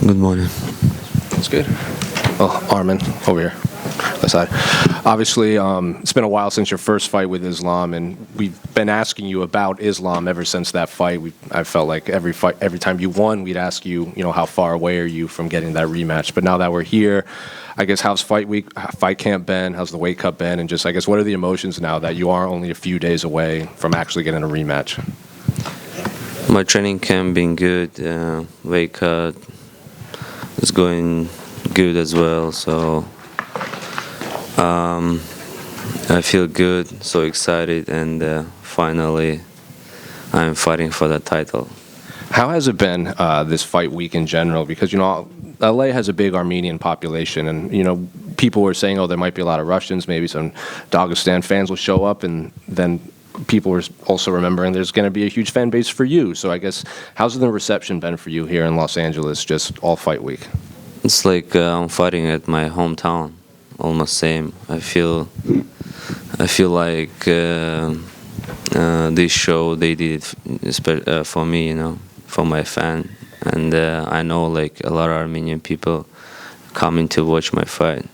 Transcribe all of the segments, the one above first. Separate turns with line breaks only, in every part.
Good morning.
That's good. Oh, Arman, over here. That side. Obviously, it's been a while since your first fight with Islam, and we've been asking you about Islam ever since that fight. I felt like every time you won, we'd ask you, how far away are you from getting that rematch? But now that we're here, I guess how's fight camp been? How's the weight cut been? And just, I guess, what are the emotions now that you are only a few days away from actually getting a rematch?
My training camp been good. Weight cut is going good as well. So I feel good, so excited, and finally I'm fighting for the title.
How has it been this fight week in general? Because, LA has a big Armenian population, and, people were saying, oh, there might be a lot of Russians, maybe some Dagestan fans will show up, and then people were also remembering there's going to be a huge fan base for you. So I guess, how's the reception been for you here in Los Angeles, just all fight week?
It's like I'm fighting at my hometown, almost same. I feel like this show they did it for me, for my fan, and I know like a lot of Armenian people coming to watch my fight.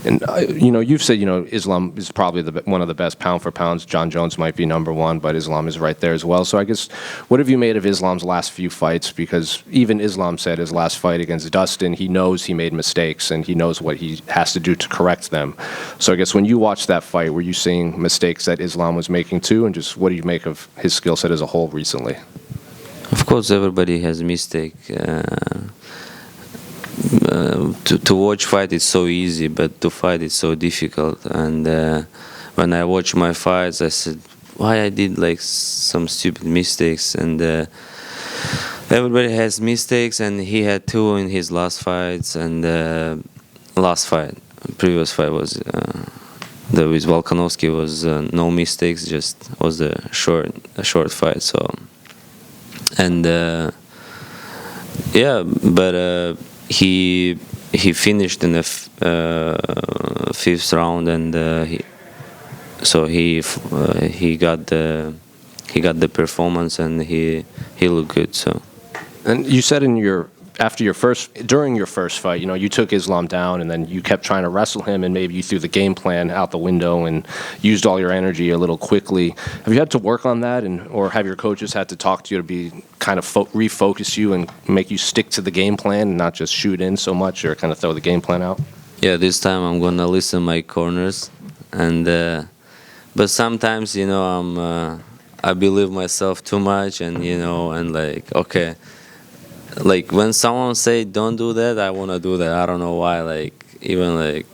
And, you've said, Islam is probably one of the best pound for pounds. John Jones might be number one, but Islam is right there as well. So I guess, what have you made of Islam's last few fights? Because even Islam said his last fight against Dustin, he knows he made mistakes and he knows what he has to do to correct them. So I guess when you watched that fight, were you seeing mistakes that Islam was making too? And just what do you make of his skill set as a whole recently?
Of course, everybody has a mistake. To watch fight is so easy, but to fight is so difficult. And when I watch my fights, I said, why I did like some stupid mistakes. And everybody has mistakes, and he had two in his last fights. And previous fight was with Volkanovski was no mistakes, just was a short fight. So and but. He finished in the fifth round, and he got the performance, and he looked good. So.
And you said during your first fight, you took Islam down, and then you kept trying to wrestle him, and maybe you threw the game plan out the window and used all your energy a little quickly. Have you had to work on that, or have your coaches had to talk to you to be kind of refocus you and make you stick to the game plan and not just shoot in so much or kind of throw the game plan out?
Yeah, this time I'm gonna listen my corners, and but sometimes I believe myself too much, and and like okay. Like when someone say don't do that, I want to do that. I don't know why. Like even like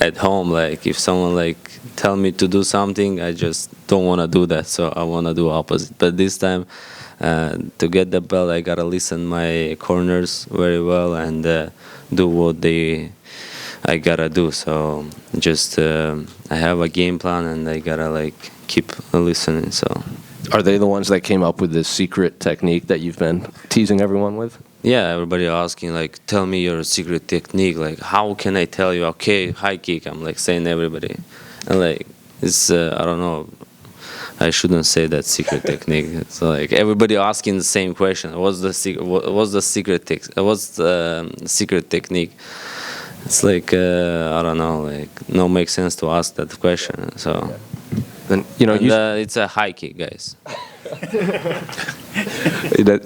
at home, like if someone like tell me to do something, I just don't want to do that. So I want to do opposite. But this time, to get the belt, I gotta listen my corners very well and do what I gotta do. So just I have a game plan, and I gotta like keep listening. So.
Are they the ones that came up with this secret technique that you've been teasing everyone with?
Yeah, everybody asking like, tell me your secret technique. Like, how can I tell you? Okay, high kick. I'm like saying everybody, and like it's I don't know. I shouldn't say that secret technique. It's like everybody asking the same question. What's the secret technique? It's like I don't know. Like no makes sense to ask that question. So.
Yeah.
And, it's a high kick, guys.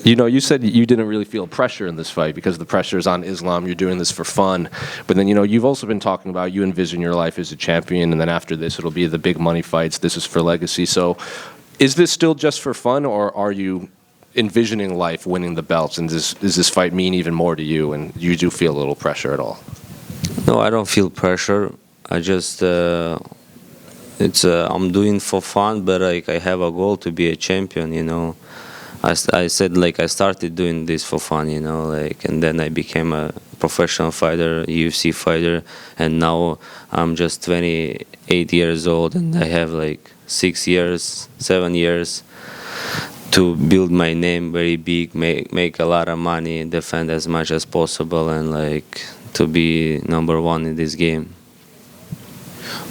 You said you didn't really feel pressure in this fight because the pressure is on Islam. You're doing this for fun. But then, you've also been talking about you envision your life as a champion, and then after this, it'll be the big money fights. This is for legacy. So is this still just for fun, or are you envisioning life winning the belts? And does this fight mean even more to you, and you do feel a little pressure at all?
No, I don't feel pressure. I just... I'm doing for fun, but like I have a goal to be a champion. I said like I started doing this for fun, like, and then I became a professional fighter, UFC fighter, and now I'm just 28 years old, and I have like 7 years to build my name very big, make a lot of money, defend as much as possible, and like to be number one in this game.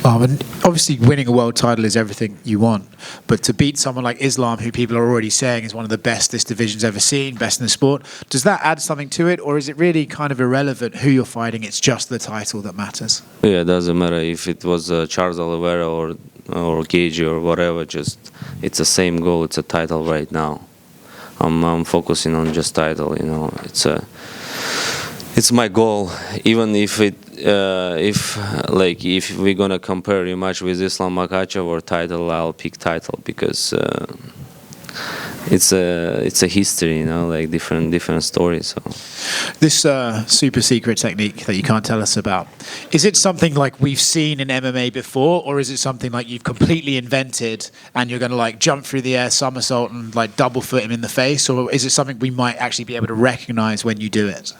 And obviously, winning a world title is everything you want. But to beat someone like Islam, who people are already saying is one of the best this division's ever seen, best in the sport, does that add something to it? Or is it really kind of irrelevant who you're fighting? It's just the title that matters?
Yeah, it doesn't matter if it was Charles Oliveira or Gage or whatever. Just it's the same goal. It's a title right now. I'm focusing on just title. You know, it's my goal. Even if if we're gonna compare rematch with Islam Makhachev or title, I'll pick title because it's a history, you know, like different stories. So
this super secret technique that you can't tell us about, is it something like we've seen in MMA before, or is it something like you've completely invented and you're going to like jump through the air, somersault, and like double foot him in the face, or is it something we might actually be able to recognize when you do it?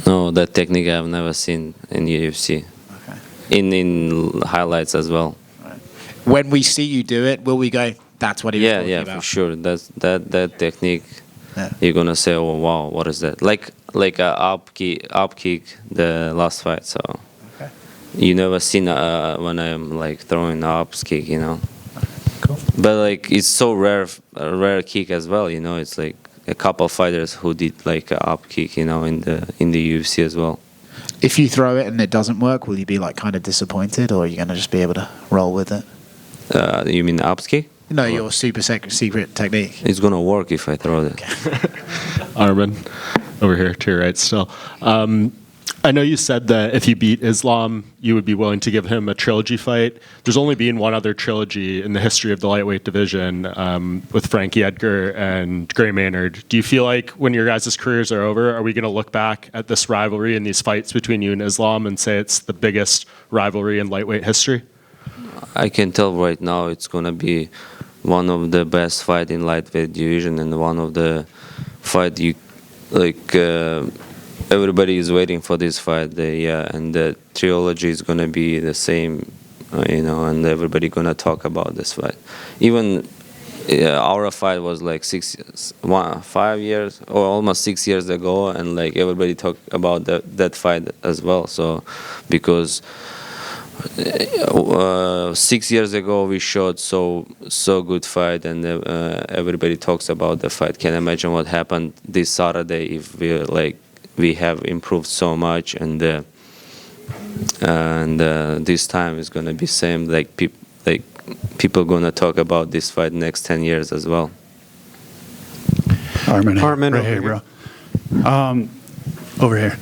No, that technique I've never seen in UFC.
Okay.
In highlights as well.
Right. When we see you do it, will we go, that's what he was talking about?
Yeah, for sure. That technique.
Yeah.
You're gonna say, oh wow, what is that? Like a up kick the last fight. So
okay.
you never seen when I'm like throwing up kick, you know.
Cool.
But like it's so rare, a rare kick as well. You know, it's like a couple fighters who did like a up kick, you know, in the UFC as well.
If you throw it and it doesn't work, will you be like kind of disappointed, or are you gonna just be able to roll with it?
You mean up kick?
No, your super secret technique.
It's gonna work if I throw it.
Arman, over here to your right still. I know you said that if you beat Islam, you would be willing to give him a trilogy fight. There's only been one other trilogy in the history of the lightweight division with Frankie Edgar and Gray Maynard. Do you feel like when your guys' careers are over, are we going to look back at this rivalry and these fights between you and Islam and say it's the biggest rivalry in lightweight history?
I can tell right now it's gonna be one of the best fight in lightweight division and one of the fight you like. Everybody is waiting for this fight. And the trilogy is gonna be the same, you know, and everybody gonna talk about this fight. Even our fight was like 5 years or almost 6 years ago, and like everybody talked about that fight as well. So because 6 years ago we showed so good fight, and everybody talks about the fight. Can you imagine what happened this Saturday if we have improved so much, and this time is gonna be same. Like people gonna talk about this fight next 10 years as well.
Arman,
right here, bro. Over here.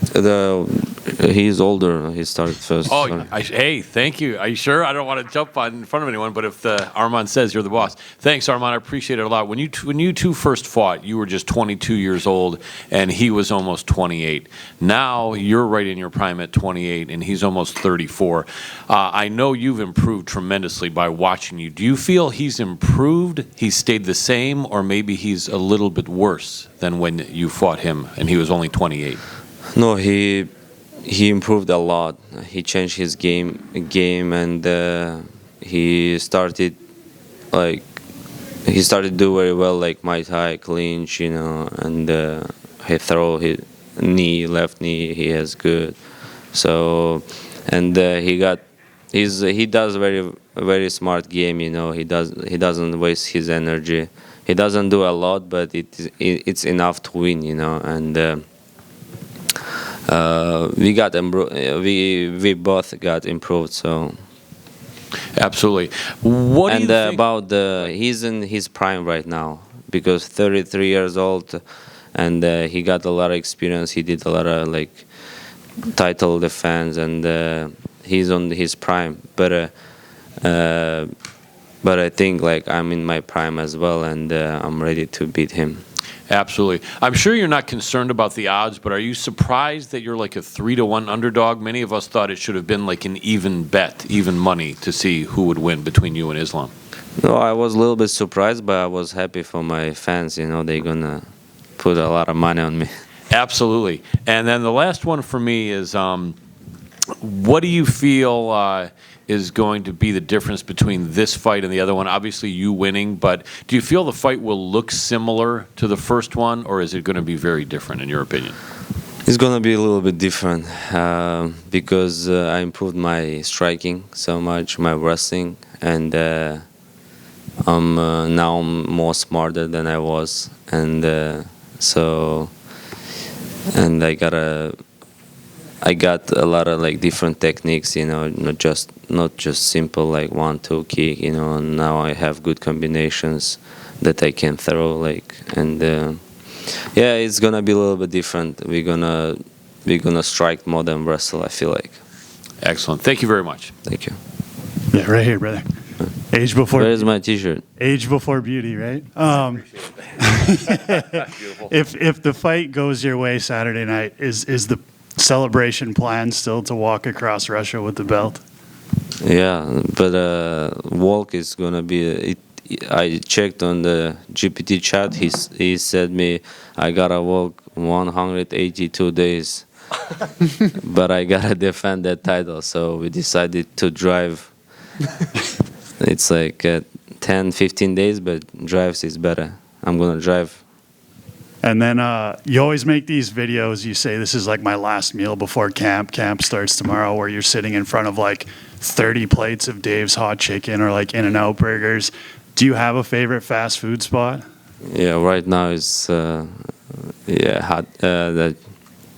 He's older. He started first.
Oh, hey, thank you. Are you sure? I don't want to jump in front of anyone, but if Arman says you're the boss. Thanks, Arman. I appreciate it a lot. When you two first fought, you were just 22 years old, and he was almost 28. Now you're right in your prime at 28, and he's almost 34. I know you've improved tremendously by watching you. Do you feel he's improved, he's stayed the same, or maybe he's a little bit worse than when you fought him and he was only 28?
No, he improved a lot. He changed his game, and he started to do very well, like Muay Thai, clinch, you know, and he throw his left knee. He has good. So, and he does very smart game, you know. He doesn't waste his energy. He doesn't do a lot, but it's enough to win, you know, and. We both got improved, so
absolutely. What do you think
about he's in his prime right now because 33 years old, and he got a lot of experience. He did a lot of like title defense, and he's on his prime. But I think like I'm in my prime as well, and I'm ready to beat him.
Absolutely. I'm sure you're not concerned about the odds, but are you surprised that you're like a 3-1 underdog? Many of us thought it should have been like an even bet, even money to see who would win between you and Islam.
No, I was a little bit surprised, but I was happy for my fans. You know, they're gonna put a lot of money on me.
Absolutely. And then the last one for me is, what do you feel is going to be the difference between this fight and the other one? Obviously you winning, but do you feel the fight will look similar to the first one, or is it going to be very different in your opinion?
It's gonna be a little bit different because I improved my striking so much, my wrestling, and now I'm more smarter than I was, and so and I got a lot of like different techniques, you know, not just simple like 1-2 kick, you know. And now I have good combinations that I can throw, like, and yeah, it's gonna be a little bit different. We're gonna strike more than wrestle, I feel like.
Excellent. Thank you very much.
Thank you.
Yeah, right here, brother. Age before
Where's my T-shirt?
age before beauty, right? If the fight goes your way Saturday night, is the celebration plan still to walk across Russia with the belt?
Yeah, but walk is gonna be. I checked on the GPT chat. He said me I gotta walk 182 days, but I gotta defend that title. So we decided to drive. It's like 10, 15 days, but drives is better. I'm gonna drive.
And then you always make these videos. You say, this is like my last meal before camp. Camp starts tomorrow, where you're sitting in front of like 30 plates of Dave's hot chicken or like In-N-Out burgers. Do you have a favorite fast food spot?
Yeah, right now it's hot. The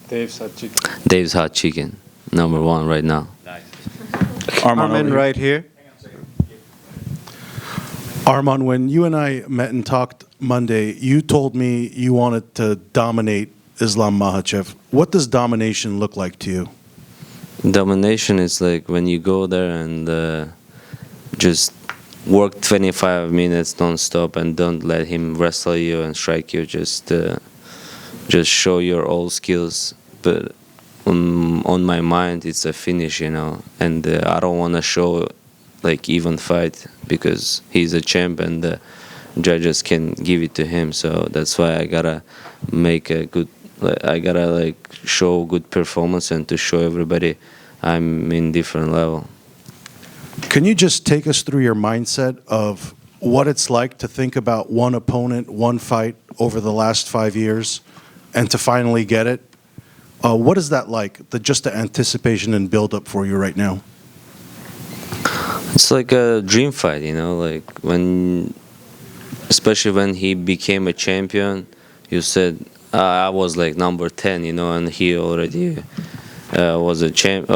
Dave's hot chicken.
Dave's hot chicken, #1 right now.
Arman right here.
Arman, when you and I met and talked Monday, you told me you wanted to dominate Islam Makhachev. What does domination look like to you?
Domination is like when you go there and just work 25 minutes non-stop and don't let him wrestle you and strike you. Just show your all skills. But on my mind, it's a finish, you know. And I don't want to show like even fight because he's a champ and the judges can give it to him. So that's why I gotta make a good. I gotta like show good performance and to show everybody I'm in different level.
Can you just take us through your mindset of what it's like to think about one opponent, one fight over the last 5 years, and to finally get it? What is that like? Just the anticipation and build-up for you right now.
It's like a dream fight, you know. Like especially when he became a champion, you said I was like number 10, you know, and he already was a champ.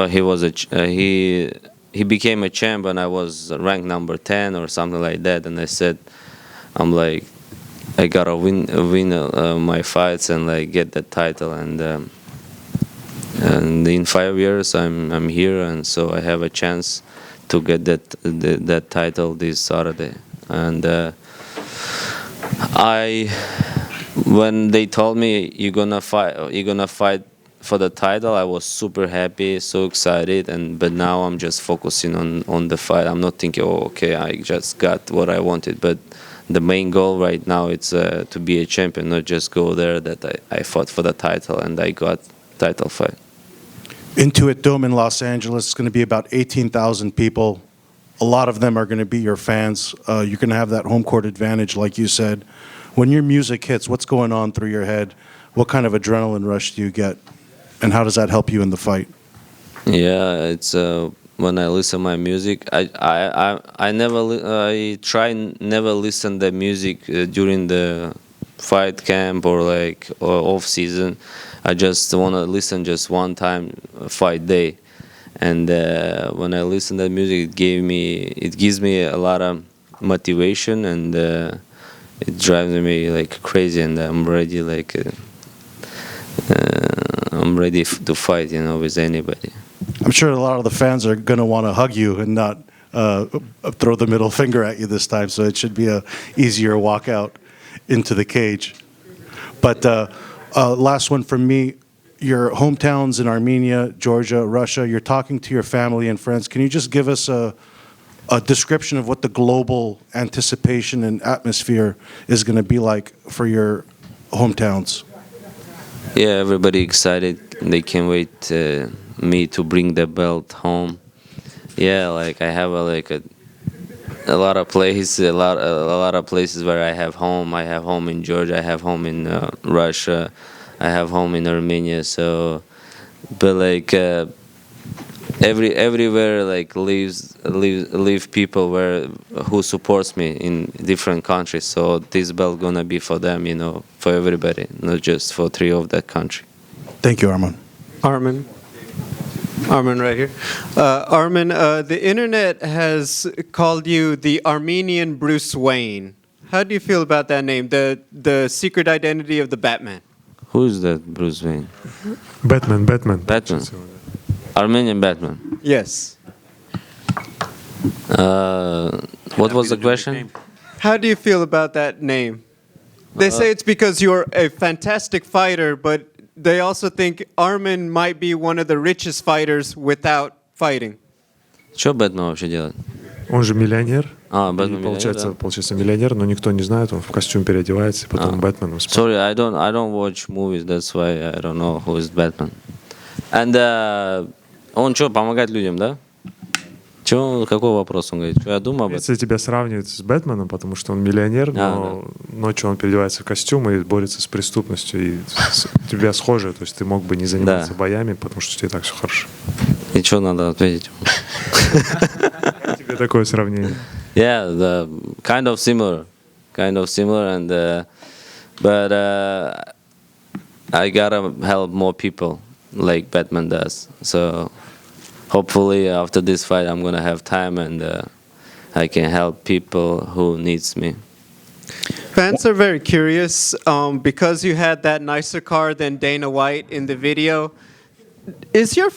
He became a champ and I was ranked number 10 or something like that. And I said, I'm like, I gotta win my fights and like get that title. And in 5 years I'm here, and so I have a chance to get that title this Saturday. And when they told me you're gonna fight for the title, I was super happy, so excited, but now I'm just focusing on the fight. I'm not thinking, oh, okay, I just got what I wanted, but the main goal right now is to be a champion, not just go there that I fought for the title and I got title fight.
Intuit Dome in Los Angeles is going to be about 18,000 people. A lot of them are going to be your fans. You're going to have that home court advantage, like you said. When your music hits, what's going on through your head? What kind of adrenaline rush do you get? And how does that help you in the fight?
Yeah, it's when I listen my music. I try never listen the music during the fight camp or like off season. I just want to listen just one time fight day, and when I listen to the music, it gives me a lot of motivation, and it drives me like crazy, and I'm ready to fight, you know, with anybody.
I'm sure a lot of the fans are going to want to hug you and not throw the middle finger at you this time, so it should be a easier walk out into the cage. But last one from me. Your hometowns in Armenia, Georgia, Russia, you're talking to your family and friends. Can you just give us a description of what the global anticipation and atmosphere is going to be like for your hometowns?
Yeah, everybody excited. They can't wait me to bring the belt home. Yeah, like I have a lot of places, a lot of places where I have home. I have home in Georgia. I have home in Russia. I have home in Armenia. So, but like everywhere like live people who supports me in different countries. So this belt gonna be for them, for everybody, not just for three of that country.
Thank you, Arman.
Arman right here. Arman, the internet has called you the Armenian Bruce Wayne. How do you feel about that name, the secret identity of the Batman?
Who is that Bruce Wayne?
Batman.
Batman. Armenian Batman.
Yes.
What was the question?
How do you feel about that name? They say it's because you're a fantastic fighter, but they also think Arman might be one of the richest fighters without fighting.
Что Бэтмен вообще делает?
Он же миллионер.
Бэтмен
Получается миллионер, но никто не знает, он в костюм переодевается, потом Бэтменом спит.
Sorry, I don't watch movies, that's why I don't know who is Batman. And он что, помогает людям, да? Какой вопрос он говорит? Что я думаю об этом?
Если тебя сравнивают с Бэтменом, потому что он миллионер, но ночью он переодевается в костюм и борется с преступностью, и тебя схоже, то есть ты мог бы не заниматься боями, потому что у тебя и так все хорошо.
И что надо ответить?
Тебе такое сравнение.
Yeah, kind of similar, and but I gotta help more people like Batman does. So hopefully after this fight, I'm gonna have time and I can help people who needs me.
Fans are very curious because you had that nicer car than Dana White in the video. Is your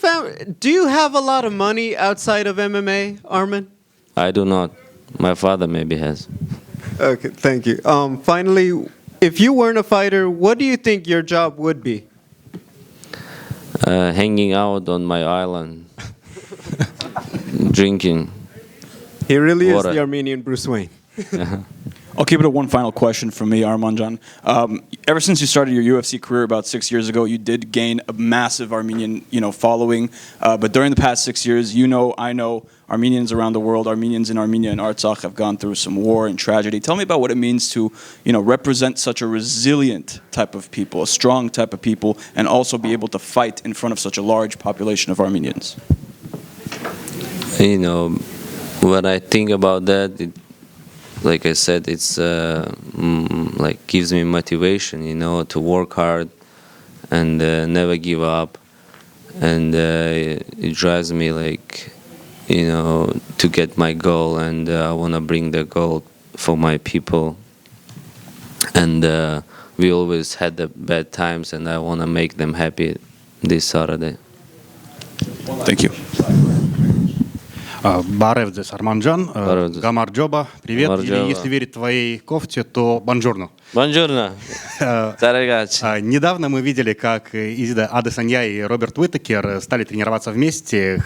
do you have a lot of money outside of MMA, Arman?
I do not. My father maybe has.
Okay, thank you. Finally, if you weren't a fighter, what do you think your job would be?
Hanging out on my island, drinking.
He really
water.
is the Armenian Bruce Wayne.
I'll keep it to one final question from me, Armanjan. Ever since you started your UFC career about 6 years ago, you did gain a massive Armenian, following. But during the past 6 years, I know, Armenians around the world, Armenians in Armenia and Artsakh have gone through some war and tragedy. Tell me about what it means to, represent such a resilient type of people, a strong type of people, and also be able to fight in front of such a large population of Armenians.
When I think about that, like I said, it's like gives me motivation, to work hard and never give up, and it drives me like, to get my goal, and I want to bring the goal for my people. And we always had the bad times, and I want to make them happy this Saturday.
Thank you.
Барев здесь, Арманджан. Гамар Джоба, привет. Или если верить твоей кофте, то бонжорно.
Бонжорно.
Недавно мы видели, как Изида Адесанья и Роберт Уитакер стали тренироваться вместе,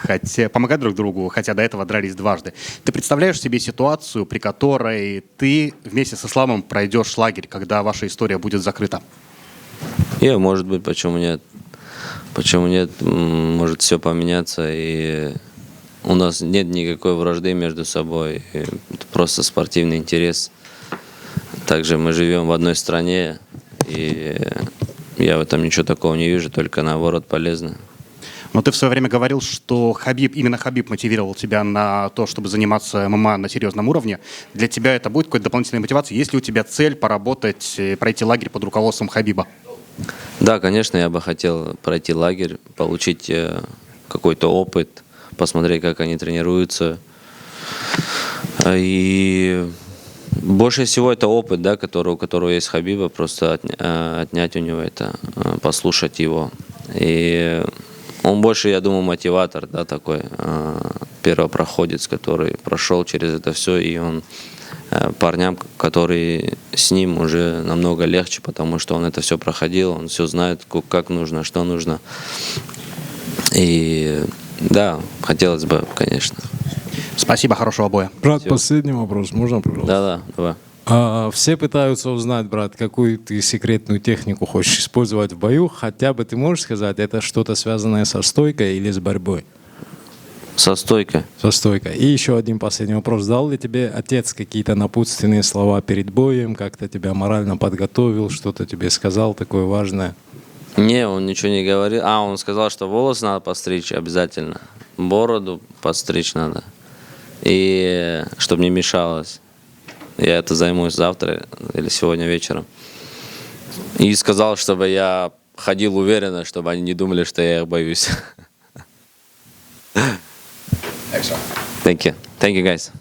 помогать друг другу, хотя до этого дрались дважды. Ты представляешь себе ситуацию, при которой ты вместе с Исламом пройдешь лагерь, когда ваша история будет закрыта?
Может быть, почему нет? Почему нет? Может все поменяться, и у нас нет никакой вражды между собой, это просто спортивный интерес. Также мы живем в одной стране, и я в этом ничего такого не вижу, только наоборот полезно.
Но ты в свое время говорил, что именно Хабиб мотивировал тебя на то, чтобы заниматься ММА на серьезном уровне. Для тебя это будет какой-то дополнительной мотивацией? Есть ли у тебя цель поработать, пройти лагерь под руководством Хабиба?
Да, конечно, я бы хотел пройти лагерь, получить какой-то опыт, посмотреть, как они тренируются. И больше всего это опыт, да, у которого есть Хабиба, просто отнять у него это, послушать его. И он больше, я думаю, мотиватор, да, такой первопроходец, который прошел через это все, и он парням, которые с ним, уже намного легче, потому что он это все проходил, он все знает, как нужно, что нужно. И да, хотелось бы, конечно.
Спасибо, хорошего боя.
Брат, последний вопрос, можно, пожалуйста?
Да, давай.
Все пытаются узнать, брат, какую ты секретную технику хочешь использовать в бою. Хотя бы ты можешь сказать, это что-то связанное со стойкой или с борьбой?
Со стойкой.
Со стойкой. И еще один последний вопрос. Дал ли тебе отец какие-то напутственные слова перед боем? Как-то тебя морально подготовил? Что-то тебе сказал такое важное?
Не, он ничего не говорил. Он сказал, что волосы надо постричь обязательно. Бороду подстричь надо. И чтобы не мешалось. Я это займусь завтра или сегодня вечером. И сказал, чтобы я ходил уверенно, чтобы они не думали, что я их боюсь. Thank you. Thank you, guys.